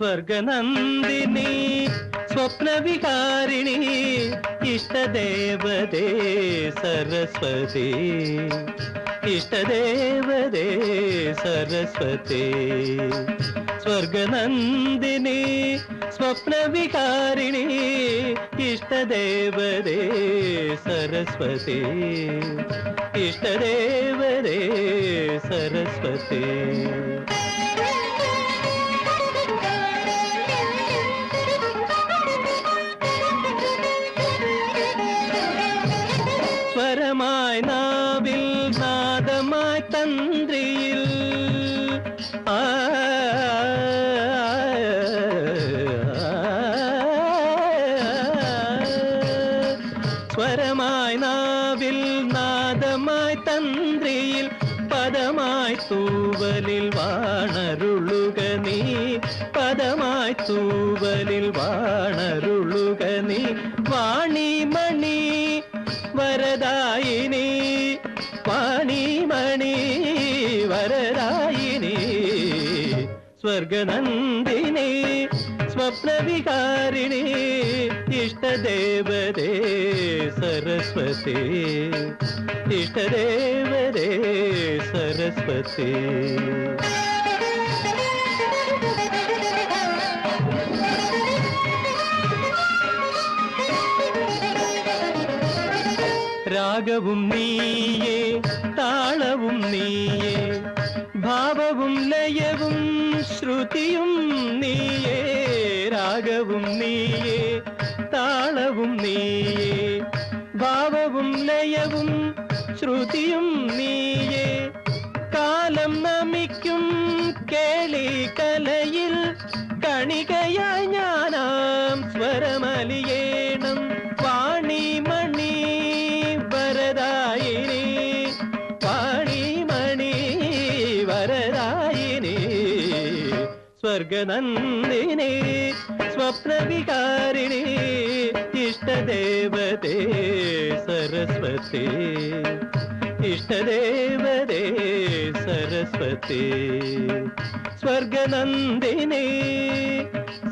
स्वर्गनन्दिनी स्वप्नविहारिणी इष्टदेवते सरस्वती इष्टदेवते सरस्वती स्वर्गनन्दिनी स्वप्नविहारिणी इष्टदेवते सरस्वती इष्टदेवते सरस्वती സ്വരമായി നാവിൽ നാദമായി തന്ത്രിയിൽ സ്വരമായി നാവിൽ നാദമായി തന്ത്രിയിൽ പദമായി തൂവലിൽ വാണരുളുക നീ പദമായി തൂവലിൽ വാണരുളുക നീ വാണിമണി വരദായിനി വാണിമണി വരദായിനി സ്വർഗനന്ദിനി സ്വപ്നവിഹാരിണി ഇഷ്ടദേവതേ സരസ്വതി ഇഷ്ടദേവതേ സരസ്വതി രാഗവും നീയേ താളവും നീയേ ഭാവവും ലയവും ശ്രുതിയും നീയേ രാഗവും നീയേ താളവും നീയേ ഭാവവും ലയവും ശ്രുതിയും നീയേ കാലം നമിക്കും കേളി കലയിൽ കണികയായി ഞാനാം സ്വരമലിയേണം വാണിമണി വരദായിനി വാണിമണി വരദായിനി സ്വർഗനന്ദിനി സ്വപ്നവിഹാരിണി ഇഷ്ടദേവതേ സരസ്വതി ഇഷ്ടദേവതേ സരസ്വതി സ്വർഗനന്ദിനി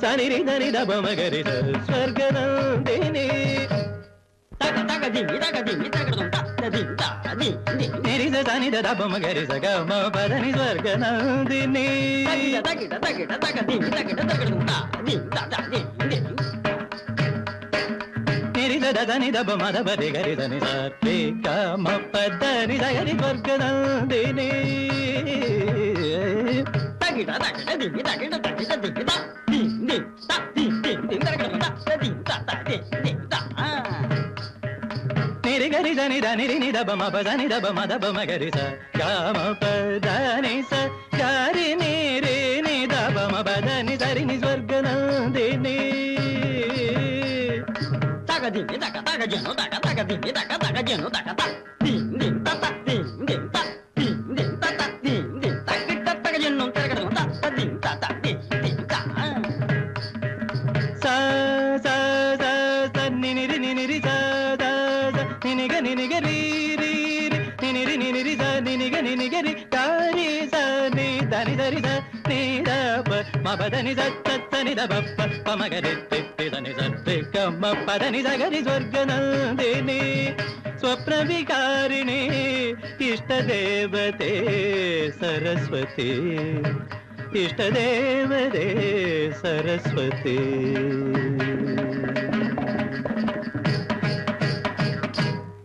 സനിരി ധനി ദപ മഗരി സ്വർഗനന്ദിനി నిరిజ సని దప మగరి సగ మ పదని స్వర్గనందిని నిరిజ దని దప మద పది గరి దని సరి గ మ పదని సగరి స్వర్గనందిని తగిట తగిట దిగి తగిట తగిట దిగి దా ది ది తా ది ది ది తగిట దా ది తా తా ది ది తా నిరి గరి దని దని ని దబ మ పదని దబ మ దబ మ గరి స గ మ పదని స గరి ని రి ని దబ మ పదని సరి ని స్వర్గనందిని తగ ది తగ తగ జను తగ తగ ది తగ తగ జను తగ త ది ది త త ది ది త ది ది త త ది ది తగిట తగ జను తగ త ది త త ది ది త స స స స ని ని రి స నినిగ నినిగ రీ రీ నినిరి నినిరి స నినిగ నినిగ రి కారి స ని దని దరి స ని ద ప మ పదని స స ని ద ప ప మ గ రి తి తి దని స తి గ మ పదని స గ రి స్వర్గనందిని స్వప్నవిహారిణి ఇష్టదేవతే సరస్వతి ఇష్టదేవతే సరస్వతి